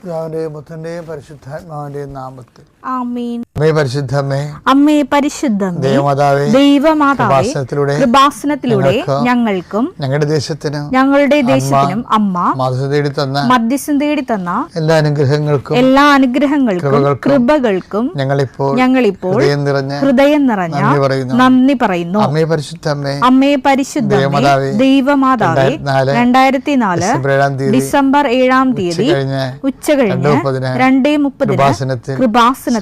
പിതാവിന്റെയും പുത്രന്റെയും പരിശുദ്ധാത്മാവിന്റെയും നാമത്തിൽ ആമേൻ. അമ്മേ പരിശുദ്ധമേ, അമ്മേ പരിശുദ്ധമേ, ദൈവമാതാവേ, കൃപാസനത്തിലൂടെ ഞങ്ങൾക്കും ഞങ്ങളുടെ ദേശത്തിനും അമ്മ മധ്യസ്ഥം തേടി തന്ന എല്ലാ അനുഗ്രഹങ്ങൾക്കും കൃപകൾക്കും ഞങ്ങളിപ്പോൾ ഹൃദയം നിറഞ്ഞ നന്ദി പറയുന്നു. അമ്മേ പരിശുദ്ധമേ, ദൈവമാതാവേ, 2004 ഡിസംബർ 7-ാം തീയതി ഉച്ചകഴിഞ്ഞ് 2:30 കൃപാസനത്തിൽ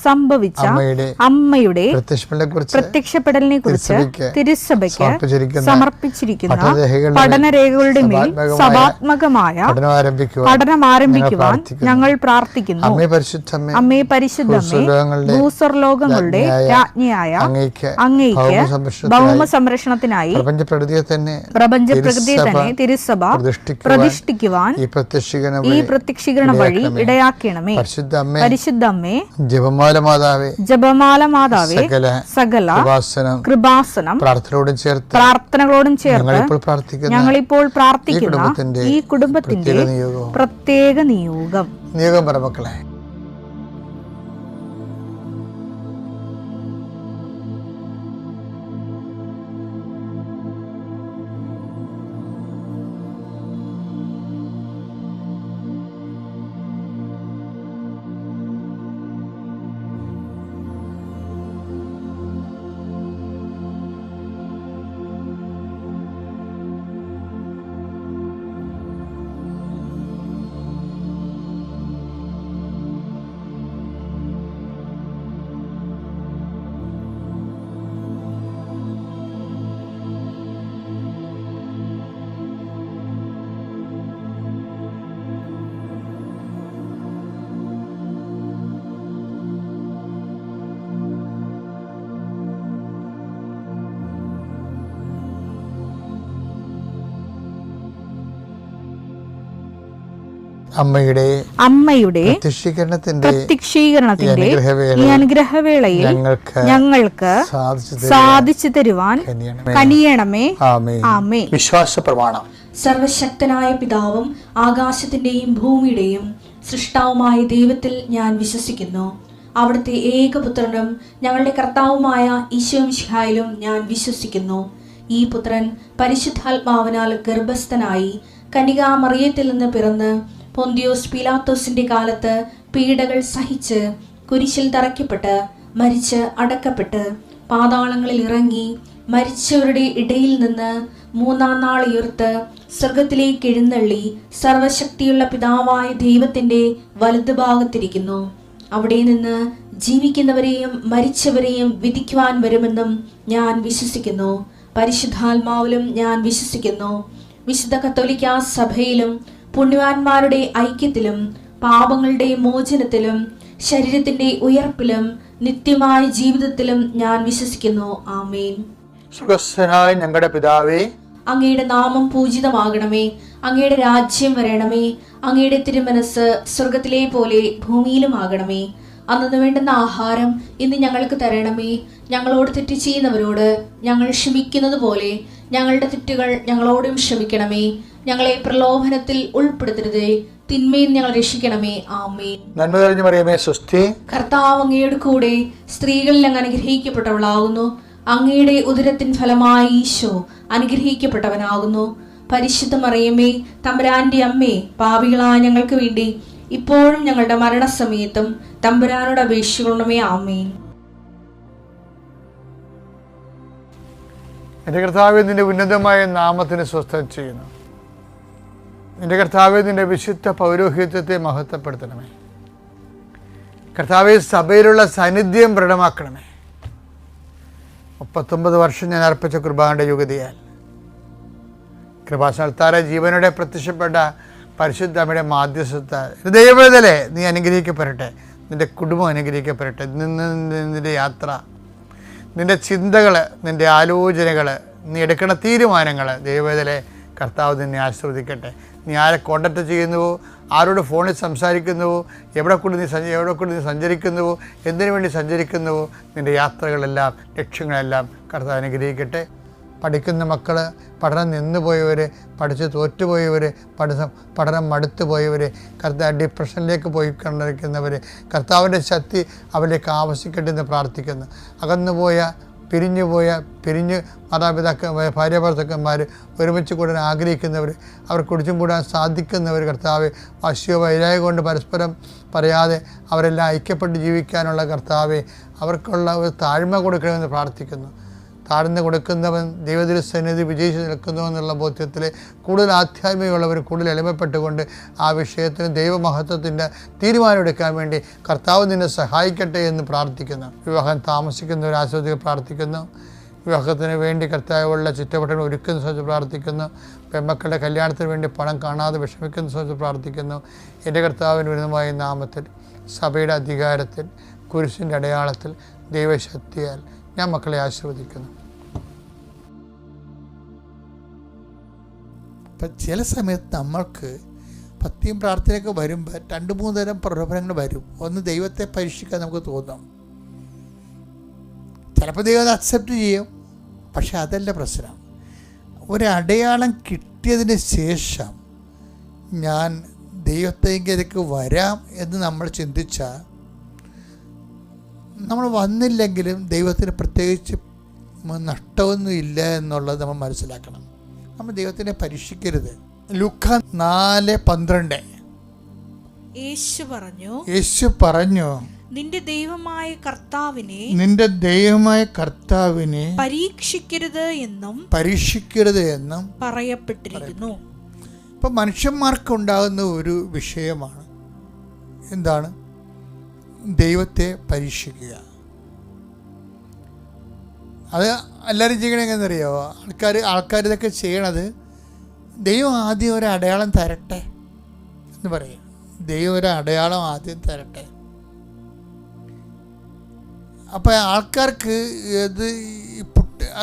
സംഭവിച്ച അമ്മയുടെ പ്രത്യക്ഷപ്പെടലിനെ കുറിച്ച് തിരുസഭയ്ക്ക് സമർപ്പിച്ചിരിക്കുന്ന പഠനരേഖകളുടെ മേൽ സഭാത്മകമായ പഠനം ആരംഭിക്കുവാൻ ഞങ്ങൾ പ്രാർത്ഥിക്കുന്നു. അമ്മേ പരിശുദ്ധമേ, ഭൂസ്വർലോകങ്ങളുടെ രാജ്ഞിയായ അങ്ങയ്ക്ക് ഭൗമ സംരക്ഷണത്തിനായി പ്രപഞ്ചപ്രകൃതിയെ തന്നെ തിരുസഭ പ്രതിഷ്ഠിക്കുവാൻ ഈ പ്രത്യക്ഷീകരണ വഴി ഇടയാക്കണമേ. പരിശുദ്ധമ്മേ, ജപമാല മാതാവേ, സകല കൃപാസനം പ്രാർത്ഥനകളോടും ചേർത്ത് ഞങ്ങളിപ്പോൾ പ്രാർത്ഥിക്കുന്ന ഈ കുടുംബത്തിന്റെ പ്രത്യേക നിയോഗം പറമക്കളെ. അമ്മയുടെ പ്രത്യക്ഷീകരണത്തിന്റെ ഈ അനുഗ്രഹവേളയിൽ ഞങ്ങൾക്ക് സാധിച്ചു തരുവാൻ കനിയണമേ. ആമേൻ. വിശ്വാസ പ്രമാണം. സർവശക്തനായ പിതാവും ആകാശത്തിന്റെയും ഭൂമിയുടെയും സൃഷ്ടാവുമായ ദൈവത്തിൽ ഞാൻ വിശ്വസിക്കുന്നു. അവിടുത്തെ ഏകപുത്രനും ഞങ്ങളുടെ കർത്താവുമായ ഈശോമിശിഹായിലും ഞാൻ വിശ്വസിക്കുന്നു. ഈ പുത്രൻ പരിശുദ്ധാത്മാവിനാൽ ഗർഭസ്ഥനായി കന്യകാമറിയത്തിൽ നിന്ന് പിറന്ന് പൊന്തിയോസ് പീലാത്തോസിന്റെ കാലത്ത് പീഡകൾ സഹിച്ച് കുരിശിൽ തറയ്ക്കപ്പെട്ട് മരിച്ച് അടക്കപ്പെട്ട് പാതാളങ്ങളിൽ ഇറങ്ങി മരിച്ചവരുടെ ഇടയിൽ നിന്ന് 3-ാം നാൾ ഉയർത്ത് സ്വർഗത്തിലേക്ക് എഴുന്നള്ളി സർവശക്തിയുള്ള പിതാവായ ദൈവത്തിന്റെ വലതുഭാഗത്തിരിക്കുന്നു. അവിടെ നിന്ന് ജീവിക്കുന്നവരെയും മരിച്ചവരെയും വിധിക്കുവാൻ വരുമെന്നും ഞാൻ വിശ്വസിക്കുന്നു. പരിശുദ്ധാത്മാവിലും ഞാൻ വിശ്വസിക്കുന്നു. വിശുദ്ധ കത്തോലിക്കാ സഭയിലും പുണ്യവാന്മാരുടെ ഐക്യത്തിലും പാപങ്ങളുടെ മോചനത്തിലും ശരീരത്തിന്റെ ഉയർപ്പിലും നിത്യമായ ജീവിതത്തിലും ഞാൻ വിശ്വസിക്കുന്നു. ആമേൻ. സുഖസ്ഥനായ ഞങ്ങളുടെ പിതാവേ, അങ്ങയുടെ നാമം പൂജിതമാകണമേ. അങ്ങയുടെ രാജ്യം വരണമേ. അങ്ങയുടെ തിരുമനസ് സ്വർഗത്തിലെ പോലെ ഭൂമിയിലും ആകണമേ. അന്നു വേണ്ടുന്ന ആഹാരം ഇന്ന് ഞങ്ങൾക്ക് തരണമേ. ഞങ്ങളോട് തെറ്റ് ചെയ്യുന്നവരോട് ഞങ്ങൾ ക്ഷമിക്കുന്നത് പോലെ ഞങ്ങളുടെ തെറ്റുകൾ ഞങ്ങളോടും ക്ഷമിക്കണമേ. ഞങ്ങളെ പ്രലോഭനത്തിൽ ഉൾപ്പെടുത്തരുതേ, തിന്മയിൽ ഞങ്ങൾ രക്ഷിക്കണമേ. ആമേൻ. നന്മ നിറഞ്ഞ മറിയമേ, സ്വസ്തി. കർത്താവ് അങ്ങയുടെ കൂടെ സ്ത്രീകളിൽ അങ്ങ് അനുഗ്രഹിക്കപ്പെട്ടവളാകുന്നു. അങ്ങയുടെ ഉദരത്തിൻ ഫലമായി ഈശോ അനുഗ്രഹിക്കപ്പെട്ടവനാകുന്നു. പരിശുദ്ധ മറിയമേ, തമ്പുരാന്റെ അമ്മേ, പാപികളായ ഞങ്ങൾക്ക് വേണ്ടി ഇപ്പോഴും ഞങ്ങളുടെ മരണസമയത്തും തമ്പുരാനോട് അപേക്ഷിക്കണമേ. ആമേൻ. എൻ്റെ കർത്താവേ, നിന്റെ ഉന്നതമായ നാമത്തിന് സ്വസ്ഥം ചെയ്യുന്നു. നിന്റെ കർത്താവേ, നിന്റെ വിശുദ്ധ പൗരോഹിത്യത്തെ മഹത്വപ്പെടുത്തണമേ. കർത്താവേ, സഭയിലുള്ള സാന്നിധ്യം ദൃഢമാക്കണമേ. 39 വർഷം ഞാൻ അർപ്പിച്ച കൃപാന്റെ യുഗതിയാൽ കൃപാസനത്താര ജീവനോടെ പ്രത്യക്ഷപ്പെട്ട പരിശുദ്ധ അമ്മയുടെ മാധ്യസ്ഥ ദൈവവേദലേ, നീ അനുഗ്രഹിക്കപ്പെടട്ടെ. നിന്റെ കുടുംബം അനുഗ്രഹിക്കപ്പെടട്ടെ. നിന്റെ യാത്ര, നിന്റെ ചിന്തകൾ, നിന്റെ ആലോചനകൾ, നീ എടുക്കുന്ന തീരുമാനങ്ങൾ ദൈവവേദലേ കർത്താവ് നിന്നെ ആശീർവദിക്കട്ടെ. നീ ആരെ കോൺടാക്ട് ചെയ്യുന്നുവോ, ആരോട് ഫോണിൽ സംസാരിക്കുന്നുവോ, എവിടെ കൂടി നീ സഞ്ചരിക്കുന്നുവോ, എന്തിനു വേണ്ടി സഞ്ചരിക്കുന്നുവോ, നിൻ്റെ യാത്രകളെല്ലാം ലക്ഷ്യങ്ങളെല്ലാം കർത്താവ് അനുഗ്രഹിക്കട്ടെ. പഠിക്കുന്ന മക്കൾ, പഠനം നിന്നുപോയവർ, പഠിച്ച് തോറ്റുപോയവർ, പഠനം മടുത്തു പോയവർ, കർത്താവ് ഡിപ്രഷനിലേക്ക് പോയി കണ്ടിരിക്കുന്നവർ, കർത്താവിൻ്റെ ശക്തി അവരിലേക്ക് ആവശ്യിക്കട്ടെ എന്ന് പ്രാർത്ഥിക്കുന്നു. അകന്നുപോയ പിരിഞ്ഞ് മാതാപിതാക്കൾ, ഭാര്യാഭർത്താക്കന്മാർ ഒരുമിച്ച് കൂടാൻ ആഗ്രഹിക്കുന്നവർ, അവർ കുടിച്ചും കൂടാൻ സാധിക്കുന്നവർ, കർത്താവ് വാശിയോ വൈരാഗ്യം കൊണ്ട് പരസ്പരം പറയാതെ അവരെല്ലാം ഐക്യപ്പെട്ട് ജീവിക്കാനുള്ള കർത്താവെ അവർക്കുള്ള ഒരു താഴ്മ കൊടുക്കണമെന്ന് പ്രാർത്ഥിക്കുന്നു. താഴ്ന്നു കൊടുക്കുന്നവൻ ദൈവത്തിരുസന്നിധി വിജയിച്ച് നിൽക്കുന്നു എന്നുള്ള ബോധ്യത്തിൽ കൂടുതൽ ആധ്യാത്മികമുള്ളവർ കൂടുതൽ എളിമപ്പെട്ടുകൊണ്ട് ആ വിഷയത്തിന് ദൈവമഹത്വത്തിൻ്റെ തീരുമാനമെടുക്കാൻ വേണ്ടി കർത്താവ് നിന്നെ സഹായിക്കട്ടെ എന്ന് പ്രാർത്ഥിക്കുന്നു. വിവാഹം താമസിക്കുന്നവർ ആശ്വസിച്ച് പ്രാർത്ഥിക്കുന്നു. വിവാഹത്തിന് വേണ്ടി കർത്താവുള്ള ചുറ്റവട്ടങ്ങൾ ഒരുക്കുന്ന സംബന്ധിച്ച് പ്രാർത്ഥിക്കുന്നു. പെൺമക്കളുടെ കല്യാണത്തിന് വേണ്ടി പണം കാണാതെ വിഷമിക്കുന്ന സംബന്ധിച്ച് പ്രാർത്ഥിക്കുന്നു. എൻ്റെ കർത്താവിന് ഉന്നതമായ നാമത്തിൽ, സഭയുടെ അധികാരത്തിൽ, കുരിശിൻ്റെ അടയാളത്തിൽ, ദൈവശക്തിയാൽ ഞാൻ മക്കളെ ആശീർവദിക്കുന്നു. ഇപ്പം ചില സമയത്ത് നമ്മൾക്ക് ഭക്തിയും പ്രാർത്ഥനയൊക്കെ വരുമ്പോൾ 2-3 തരം പ്രലോഭനങ്ങൾ വരും. ഒന്ന്, ദൈവത്തെ പരീക്ഷിക്കാൻ നമുക്ക് തോന്നും. ചിലപ്പോൾ ദൈവം അത് അക്സെപ്റ്റ് ചെയ്യും. പക്ഷെ അതല്ല പ്രശ്നം. ഒരടയാളം കിട്ടിയതിന് ശേഷം ഞാൻ ദൈവത്തേക്ക് വരാം എന്ന് നമ്മൾ ചിന്തിച്ചാൽ, നമ്മൾ വന്നില്ലെങ്കിലും ദൈവത്തിന് പ്രത്യേകിച്ച് നഷ്ടമൊന്നും ഇല്ല എന്നുള്ളത് നമ്മൾ മനസ്സിലാക്കണം. നമ്മൾ ദൈവത്തിനെ പരീക്ഷിക്കരുത്. ലൂക്ക 4:12 യേശു പറഞ്ഞു നിന്റെ ദൈവമായ കർത്താവിനെ പരീക്ഷിക്കരുത് എന്നും പറയപ്പെട്ടിരിക്കുന്നു. ഇപ്പം മനുഷ്യന്മാർക്കുണ്ടാകുന്ന ഒരു വിഷയമാണ് എന്താണ്? ദൈവത്തെ പരീക്ഷിക്കുക. അത് എല്ലാവരും ചെയ്യണം. എങ്ങനെയെന്നറിയാമോ? ആൾക്കാർ ഇതൊക്കെ ചെയ്യണത് ദൈവം ആദ്യം ഒരു അടയാളം തരട്ടെ എന്ന് പറയും. ദൈവം ഒരു അടയാളം ആദ്യം തരട്ടെ. അപ്പം ആൾക്കാർക്ക്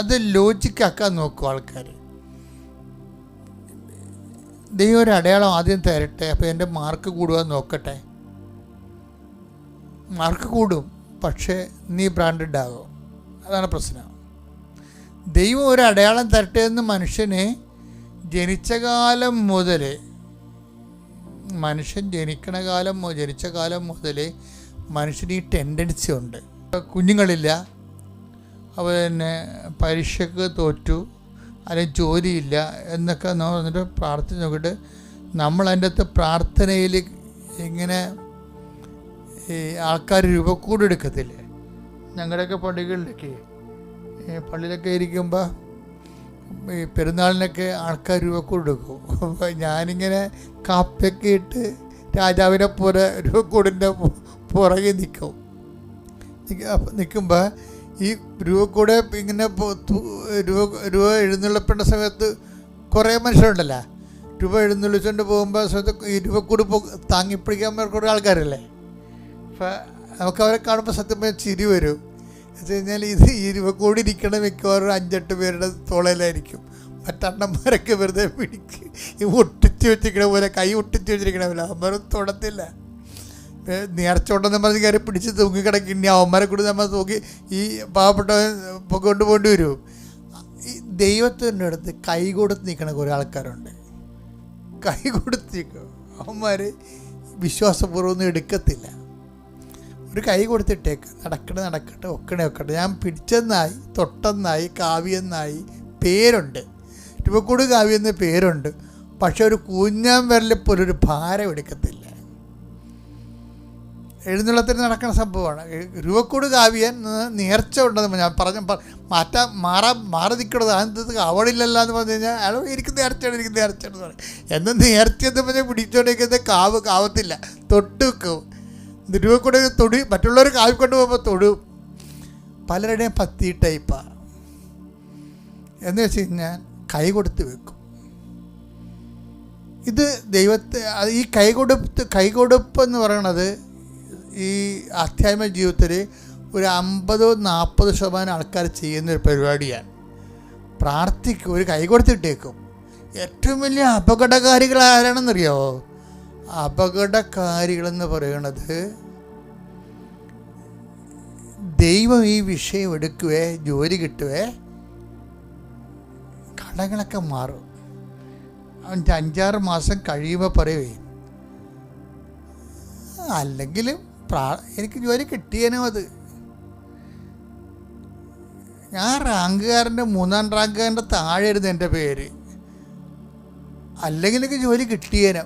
അത് ലോജിക്കാക്കാൻ നോക്കും ആൾക്കാർ. ദൈവം ഒരു അടയാളം ആദ്യം തരട്ടെ, അപ്പോൾ എൻ്റെ മാർക്ക് കൂടുക നോക്കട്ടെ. മാർക്ക് കൂടും, പക്ഷേ നീ ബ്രാൻഡഡ് ആകും. അതാണ് പ്രശ്നം. ദൈവം ഒരു അടയാളം തരട്ടെ എന്ന് മനുഷ്യനെ ജനിച്ച കാലം മുതൽ മനുഷ്യന് ഈ ടെൻഡൻസി ഉണ്ട്. കുഞ്ഞുങ്ങളില്ല, പിന്നെ പരീക്ഷയ്ക്ക് തോറ്റു, അല്ലെങ്കിൽ ജോലിയില്ല എന്നൊക്കെ വന്നിട്ട് പ്രാർത്ഥന നോക്കിയിട്ട് നമ്മൾ അതിൻ്റെ അകത്ത് പ്രാർത്ഥനയിൽ ഇങ്ങനെ ഈ ആൾക്കാർ രൂപക്കൂട് എടുക്കത്തില്ലേ? ഞങ്ങളുടെയൊക്കെ പള്ളിയിലൊക്കെ ഇരിക്കുമ്പോൾ ഈ പെരുന്നാളിനൊക്കെ ആൾക്കാർ രൂപക്കൂട് എടുക്കും. അപ്പോൾ ഞാനിങ്ങനെ കാപ്പിയൊക്കെ ഇട്ട് രാജാവിനെ പോലെ രൂപക്കൂടിൻ്റെ പുറകെ നിൽക്കുമ്പോൾ ഈ രൂപക്കൂടെ ഇങ്ങനെ രൂപ എഴുന്നള്ളിപ്പേണ്ട സമയത്ത് കുറേ മനുഷ്യരുണ്ടല്ലോ. രൂപ എഴുന്നള്ളിച്ചുകൊണ്ട് പോകുമ്പോൾ സമയത്ത് ഈ രൂപക്കൂട് താങ്ങിപ്പിടിക്കാൻ കുറേ ആൾക്കാരല്ലേ. അപ്പം നമുക്ക് അവരെ കാണുമ്പോൾ സത്യം പറഞ്ഞാൽ ചിരി വരും. എന്ന് വെച്ച് കഴിഞ്ഞാൽ ഈ രൂപക്കൂടി ഇരിക്കണം മിക്കവാറും 5-8 പേരുടെ തോളയിലായിരിക്കും. മറ്റണ്ണന്മാരൊക്കെ വെറുതെ പിടിക്ക് ഈ ഒട്ടിച്ച് വെച്ചിരിക്കണ പോലെ, കൈ ഒട്ടിച്ച് വെച്ചിരിക്കണ പോലെ. അവന്മാരും തൊടത്തില്ല. നേർച്ചോണ്ടെന്ന് പറഞ്ഞ് കയറി പിടിച്ച് തൂങ്ങിക്കിടക്കി. ഇനി അവന്മാരെ കൂടി നമ്മൾ തൂക്കി ഈ പാവപ്പെട്ടവൻ കൊണ്ടുപോകേണ്ടി വരും. ഈ ദൈവത്തിൻ്റെ അടുത്ത് കൈ കൊടുത്ത് നിൽക്കണ കുറേ ആൾക്കാരുണ്ട്. കൈ കൊടുത്ത് നിൽക്കും. അവന്മാർ വിശ്വാസപൂർവ്വം ഒന്നും എടുക്കത്തില്ല. ഒരു കൈ കൊടുത്തിട്ടേക്ക്, നടക്കട്ടെ ഒക്കട്ടെ. ഞാൻ പിടിച്ചെന്നായി, തൊട്ടെന്നായി, കാവ്യെന്നായി പേരുണ്ട്, രൂപക്കൂട് കാവ്യെന്ന് പേരുണ്ട്. പക്ഷെ ഒരു കൂഞ്ഞാൻ വിരലിപ്പോൾ ഒരു ഭാരം എടുക്കത്തില്ല. എഴുന്നള്ളത്തിന് നടക്കുന്ന സംഭവമാണ്. രൂപക്കൂട് കാവ്യൻ നേർച്ച ഉണ്ടെന്ന് ഞാൻ മാറി നിൽക്കണത്. അത് അവളില്ലല്ലോ എന്ന് പറഞ്ഞു കഴിഞ്ഞാൽ അയാൾ എനിക്ക് നേർച്ചയാണെന്ന് പറയും. എന്നും നേർച്ചയെന്ന് പറഞ്ഞാൽ പിടിച്ചോണ്ടിരിക്കുന്നത് കാവത്തില്ല, തൊട്ട് വെക്കും. രൂപക്കൂടെ തൊടി, മറ്റുള്ളവർ കാവിക്കൊണ്ട് പോകുമ്പോൾ തൊടും. പലരുടെയും പത്തി ടൈപ്പാണ്. എന്ന് വെച്ച് കഴിഞ്ഞാൽ കൈ കൊടുത്ത് വെക്കും. ഇത് ദൈവത്തെ ഈ കൈകൊടുപ്പ് എന്ന് പറയണത് ഈ ആധ്യാത്മിക ജീവിതത്തിൽ ഒരു 50-40% ആൾക്കാർ ചെയ്യുന്നൊരു പരിപാടിയാണ്. പ്രാർത്ഥിക്കും, ഒരു കൈ കൊടുത്തിട്ടേക്കും. ഏറ്റവും വലിയ അപകടകാരികൾ ആരാണെന്നറിയാമോ? അപകടകാരികളെന്ന് പറയണത് ദൈവം ഈ വിഷയം എടുക്കുവേ, ജോലി കിട്ടുവേ, കടങ്ങളൊക്കെ മാറും. അവൻ്റെ 5-6 മാസം കഴിയുമ്പോൾ പറയുവേ, അല്ലെങ്കിലും എനിക്ക് ജോലി കിട്ടിയേനോ. അത് ഞാൻ റാങ്കുകാരൻ്റെ 3-ാം റാങ്കുകാരൻ്റെ താഴെയായിരുന്നു എൻ്റെ പേര്, അല്ലെങ്കിൽ എനിക്ക് ജോലി കിട്ടിയേനോ.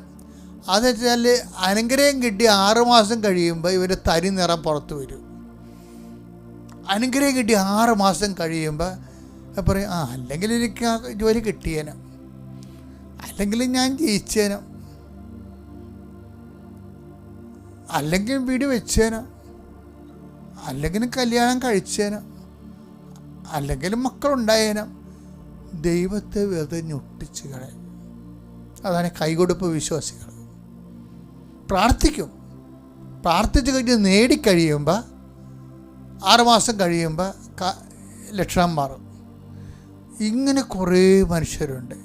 അതെന്ന് വെച്ചാൽ അനുഗ്രഹം കിട്ടി 6 മാസം കഴിയുമ്പോൾ ഇവൻ്റെ തനി നിറം പുറത്ത് വരും. അനുഗ്രഹം കിട്ടി 6 മാസം കഴിയുമ്പോൾ പറയും, അല്ലെങ്കിൽ എനിക്ക് ആ ജോലി കിട്ടിയേനോ, അല്ലെങ്കിൽ ഞാൻ ജയിച്ചേനോ, അല്ലെങ്കിൽ വീട് വെച്ചേനോ, അല്ലെങ്കിൽ കല്യാണം കഴിച്ചേനോ, അല്ലെങ്കിൽ മക്കളുണ്ടായേനോ. ദൈവത്തെ വെറുതെ ഞൊട്ടിച്ച് കളയും. അതാണ് കൈകൊടുപ്പ് വിശ്വാസികൾ. പ്രാർത്ഥിക്കും, പ്രാർത്ഥിച്ച് കഴിഞ്ഞ് നേടിക്കഴിയുമ്പോൾ 6 മാസം കഴിയുമ്പോൾ ലക്ഷണം മാറും. ഇങ്ങനെ കുറേ മനുഷ്യരുണ്ട്.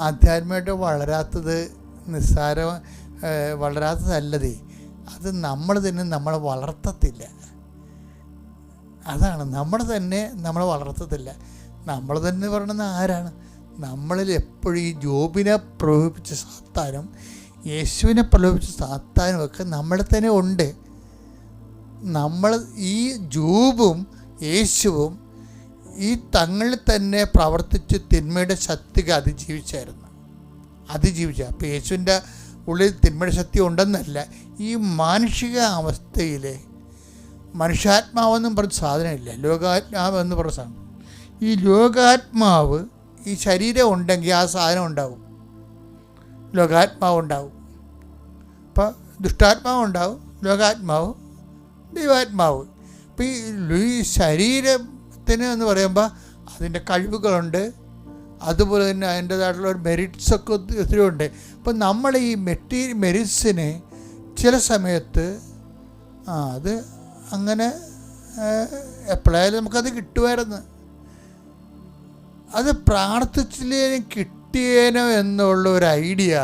ആധ്യാത്മികമായിട്ട് വളരാത്തതല്ലതേ, അത് നമ്മൾ തന്നെ നമ്മളെ വളർത്തത്തില്ല. അതാണ് നമ്മളെ വളർത്തത്തില്ല. നമ്മൾ തന്നെ പറയണത് ആരാണ്? നമ്മളിൽ എപ്പോഴും ഈ ജോബിനെ പ്രലോഭിപ്പിച്ച സാത്താനും യേശുവിനെ പ്രലോഭിപ്പിച്ച സാത്താനും ഒക്കെ നമ്മളെ തന്നെ ഉണ്ട്. നമ്മൾ ഈ ജോബും യേശുവും ഈ തങ്ങളിൽ തന്നെ പ്രവർത്തിച്ച് തിന്മയുടെ ശക്തിക്ക് അതിജീവിച്ച. അപ്പോൾ യേശുവിൻ്റെ ഉള്ളിൽ തിന്മയുടെ ശക്തി ഉണ്ടെന്നല്ല, ഈ മാനുഷിക അവസ്ഥയിൽ മനുഷ്യാത്മാവെന്നും പറഞ്ഞ സാധനമില്ല, ലോകാത്മാവ് എന്ന് പറഞ്ഞ സാധനം. ഈ ലോകാത്മാവ്, ഈ ശരീരം ഉണ്ടെങ്കിൽ ആ സാധനം ഉണ്ടാവും, ലോകാത്മാവ് ഉണ്ടാവും. അപ്പോൾ ദുഷ്ടാത്മാവ് ഉണ്ടാവും, ലോകാത്മാവ്, ദൈവാത്മാവ്. അപ്പോൾ ഈ ശരീരത്തിന് എന്ന് പറയുമ്പോൾ അതിൻ്റെ കഴിവുകളുണ്ട്, അതുപോലെ തന്നെ അതിൻ്റേതായിട്ടുള്ള ഒരു മെറിറ്റ്സൊക്കെ ഒത്തിരി ഉണ്ട്. അപ്പം നമ്മൾ ഈ മെറിറ്റ്സിന് ചില സമയത്ത് അത് അങ്ങനെ എപ്പോഴായാലും നമുക്കത് കിട്ടുമായിരുന്നു. അത് പ്രാർത്ഥിച്ചില്ലേനും കിട്ടിയേനോ എന്നുള്ള ഒരു ഐഡിയ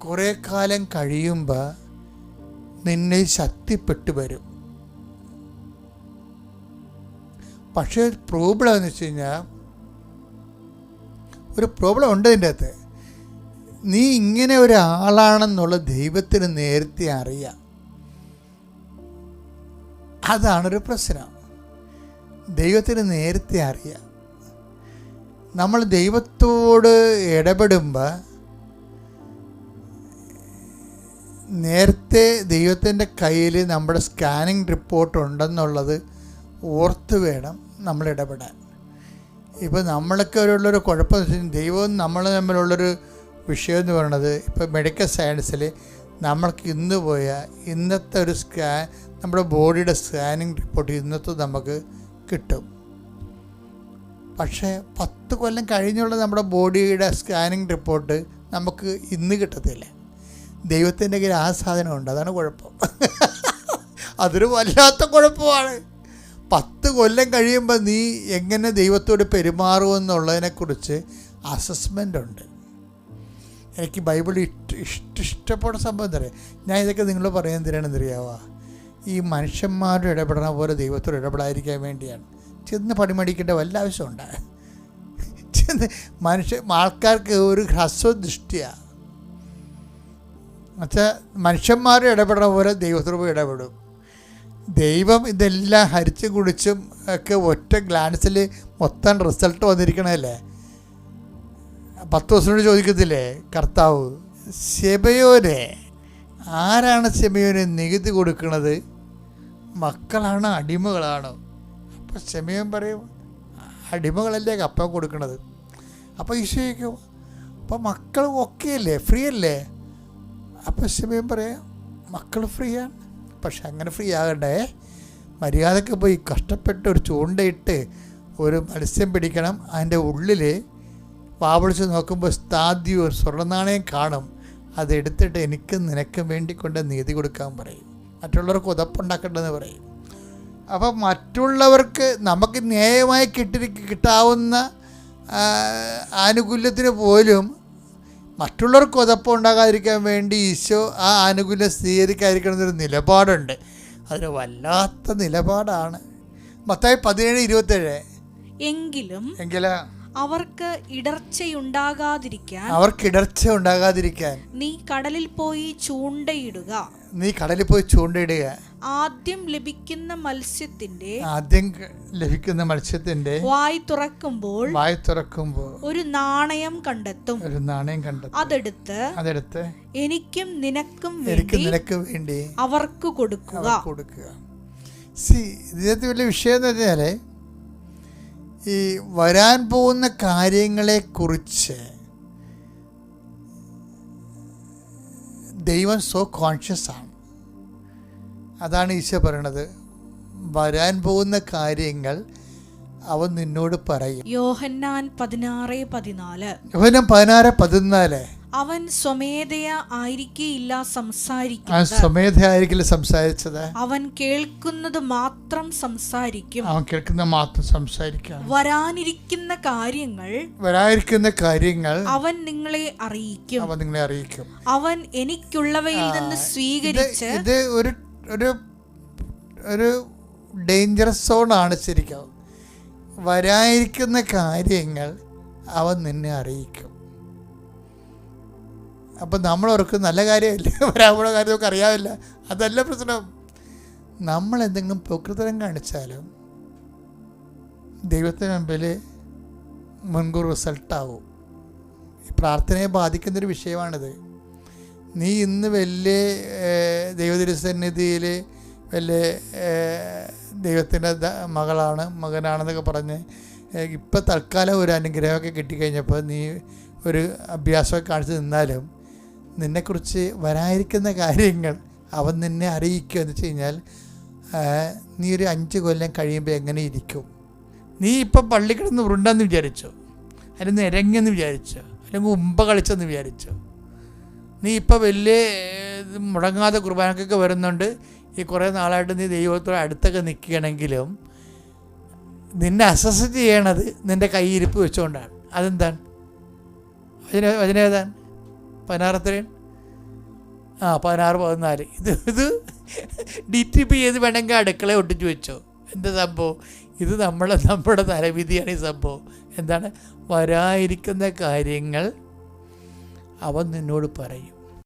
കുറേ കാലം കഴിയുമ്പോൾ നിന്നെ ശക്തിപ്പെട്ടു വരും. പക്ഷേ പ്രോബ്ലം എന്ന് വെച്ച് കഴിഞ്ഞാൽ, ഒരു പ്രോബ്ലം ഉണ്ട് ഇതിൻ്റെ അകത്ത്. നീ ഇങ്ങനെ ഒരാളാണെന്നുള്ള ദൈവത്തിന് നേരത്തെ അറിയാം. അതാണൊരു പ്രശ്നം. ദൈവത്തിന് നേരത്തെ അറിയാം. നമ്മൾ ദൈവത്തോട് ഇടപെടുമ്പോൾ നേരത്തെ ദൈവത്തിൻ്റെ കയ്യിൽ നമ്മുടെ സ്കാനിങ് റിപ്പോർട്ട് ഉണ്ടെന്നുള്ളത് ഓർത്ത് വേണം നമ്മൾ ഇടപെടാൻ. ഇപ്പോൾ നമ്മളൊക്കെ ഉള്ളൊരു കുഴപ്പം എന്ന് വെച്ചാൽ, ദൈവവും നമ്മൾ തമ്മിലുള്ളൊരു വിഷയം എന്ന് പറയുന്നത്, ഇപ്പോൾ മെഡിക്കൽ സയൻസിൽ നമ്മൾക്ക് ഇന്ന് പോയാൽ ഇന്നത്തെ ഒരു നമ്മുടെ ബോഡിയുടെ സ്കാനിങ് റിപ്പോർട്ട് ഇന്നത്തെ നമുക്ക് കിട്ടും. പക്ഷേ 10 കൊല്ലം കഴിഞ്ഞുള്ള നമ്മുടെ ബോഡിയുടെ സ്കാനിങ് റിപ്പോർട്ട് നമുക്ക് ഇന്ന് കിട്ടത്തില്ല. ദൈവത്തിൻ്റെ കയ്യിൽ ആ സാധനമുണ്ട്. അതാണ് കുഴപ്പം. അതൊരു വല്ലാത്ത കുഴപ്പമാണ്. 10 കൊല്ലം കഴിയുമ്പോൾ നീ എങ്ങനെ ദൈവത്തോട് പെരുമാറുമെന്നുള്ളതിനെക്കുറിച്ച് അസസ്മെൻ്റ് ഉണ്ട്. എനിക്ക് ബൈബിൾ ഇഷ്ടപ്പെടുന്ന സംഭവം തരാം. ഞാൻ ഇതൊക്കെ നിങ്ങൾ പറയാൻ തരാണെന്നറിയാവുക, ഈ മനുഷ്യന്മാരുടെ ഇടപെടണ പോലെ ദൈവത്തോട് ഇടപെടാതിരിക്കാൻ വേണ്ടിയാണ്. ചെന്ന് പണിമടിക്കേണ്ട വല്ല ആവശ്യമുണ്ട്? ആൾക്കാർക്ക് ഒരു ഹ്രസ്വദൃഷ്ടിയാണ്. എന്നുവെച്ചാൽ മനുഷ്യന്മാരുടെ ഇടപെടണ പോലെ ദൈവത്തോട് പോയി ഇടപെടും. ദൈവം ഇതെല്ലാം ഹരിച്ചും കുടിച്ചും ഒക്കെ ഒറ്റ ഗ്ലാൻസിൽ മൊത്തം റിസൾട്ട് വന്നിരിക്കണമല്ലേ. 10 ദിവസത്തോട് ചോദിക്കത്തില്ലേ കർത്താവ്, ശെബയോനെ, ആരാണ് ശെബയോന് നികുതി കൊടുക്കുന്നത്? മക്കളാണോ അടിമകളാണോ? അപ്പോൾ ശെമയോൻ പറയും, അടിമകളല്ലേ കപ്പം കൊടുക്കണത്. അപ്പോൾ ഈശോയ്ക്കും അപ്പോൾ മക്കൾ ഓക്കെ അല്ലേ, ഫ്രീ അല്ലേ? അപ്പോൾ ശെമയോൻ പറയാം, മക്കൾ ഫ്രീ ആണ്. പക്ഷെ അങ്ങനെ ഫ്രീ ആകണ്ടേ, മര്യാദക്ക് പോയി കഷ്ടപ്പെട്ട് ഒരു ചൂണ്ടയിട്ട് ഒരു മത്സ്യം പിടിക്കണം. അതിൻ്റെ ഉള്ളിൽ വാവിളിച്ച് നോക്കുമ്പോൾ സ്ഥാദ്യം ഒരു സ്വർണ്ണനാണയം കാണും. അതെടുത്തിട്ട് എനിക്കും നിനക്കും വേണ്ടി കൊണ്ട് നീതി കൊടുക്കാൻ പറയും. മറ്റുള്ളവർക്ക് ഉതപ്പുണ്ടാക്കേണ്ടതെന്ന് പറയും. അപ്പം മറ്റുള്ളവർക്ക് നമുക്ക് ന്യായമായി കിട്ടാവുന്ന ആനുകൂല്യത്തിന് പോലും മറ്റുള്ളവർക്ക് ഉതപ്പുണ്ടാകാതിരിക്കാൻ വേണ്ടി ഈശോ ആ ആനുകൂല്യം സ്വീകരിക്കാതിരിക്കണമെന്നൊരു നിലപാടുണ്ട്. അതൊരു വല്ലാത്ത നിലപാടാണ്. മത്തായി 17:27 എങ്കിലും എങ്കില് അവർക്ക് ഇടർച്ചയുണ്ടാകാതിരിക്കാൻ നീ കടലിൽ പോയി ചൂണ്ടയിടുക. ആദ്യം ലഭിക്കുന്ന മത്സ്യത്തിന്റെ വായ് തുറക്കുമ്പോൾ ഒരു നാണയം കണ്ടെത്തും. അതെടുത്ത് എനിക്കും നിനക്കും വേണ്ടി അവർക്ക് കൊടുക്കുക. ഇതിനകത്ത് വലിയ വിഷയം എന്ന് പറഞ്ഞാല് ഈ വരാൻ പോകുന്ന കാര്യങ്ങളെക്കുറിച്ച് ദൈവം സോ കോൺഷ്യസ് ആണ്. അതാണ് ഈശോ പറയണത്, വരാൻ പോകുന്ന കാര്യങ്ങൾ അവൻ നിന്നോട് പറയും. യോഹന്നാൻ 16:14. യോഹന്നാൻ 16:14. അവൻ സ്വമേധയാ ആയിരിക്കില്ല സംസാരിച്ചത്. അവൻ കേൾക്കുന്നത് മാത്രം സംസാരിക്കും. വരാനിരിക്കുന്ന കാര്യങ്ങൾ അവൻ നിങ്ങളെ അറിയിക്കും. അവൻ എനിക്കുള്ളവയിൽ നിന്ന് സ്വീകരിച്ച്. ഇത് ഒരു ഡേഞ്ചറസ് സോണാണ് ശരിക്കും. വരാനിരിക്കുന്ന കാര്യങ്ങൾ അവൻ നിന്നെ അറിയിക്കും. അപ്പം നമ്മളവർക്ക് നല്ല കാര്യമല്ലേ, വരാനുള്ള കാര്യം നമുക്ക് അറിയാവില്ല, അതല്ല പ്രശ്നം. നമ്മൾ എന്തെങ്കിലും പ്രകൃതം കാണിച്ചാലും ദൈവത്തിന് മുമ്പിൽ മുൻകൂർ റിസൾട്ടാവും. ഈ പ്രാർത്ഥനയെ ബാധിക്കുന്നൊരു വിഷയമാണിത്. നീ ഇന്ന് വലിയ ദൈവതിരുസന്നിധിയിൽ വലിയ ദൈവത്തിൻ്റെ മകനാണെന്നൊക്കെ പറഞ്ഞ് ഇപ്പം തൽക്കാലം ഒരു അനുഗ്രഹമൊക്കെ കിട്ടിക്കഴിഞ്ഞപ്പോൾ നീ ഒരു അഭ്യാസമൊക്കെ കാണിച്ച് നിന്നാലും നിന്നെക്കുറിച്ച് വരാനിരിക്കുന്ന കാര്യങ്ങൾ അവൻ നിന്നെ അറിയിക്കുക എന്ന് വെച്ച് കഴിഞ്ഞാൽ നീ ഒരു 5 കൊല്ലം കഴിയുമ്പോൾ എങ്ങനെ ഇരിക്കും? നീ ഇപ്പം പള്ളി കിടന്ന് ഉരുണ്ടെന്ന് വിചാരിച്ചോ, അല്ലെങ്കിൽ നിരങ്ങിയെന്ന് വിചാരിച്ചോ, അല്ലെങ്കിൽ ഉമ്പ കളിച്ചെന്ന് വിചാരിച്ചോ? നീ ഇപ്പം വലിയ മുടങ്ങാതെ കുർബാനക്കൊക്കെ വരുന്നുണ്ട്, ഈ കുറേ നാളായിട്ട് നീ ദൈവത്തോട് അടുത്തൊക്കെ നിൽക്കുകയാണെങ്കിലും നിന്നെ അസസ് ചെയ്യണത് നിൻ്റെ കൈയിരിപ്പ് വെച്ചുകൊണ്ടാണ്. അതെന്താണ്? വചനേതാണ്? 16 16-14. ഇത് DTP ചെയ്ത് വേണമെങ്കിൽ അടുക്കള ഒട്ടിച്ച് വെച്ചോ. എന്താ സംഭവം? ഇത് നമ്മുടെ തലവിധിയാണ് ഈ സംഭവം. എന്താണ്? വരാനിരിക്കുന്ന കാര്യങ്ങൾ അവൻ നിന്നോട് പറയും.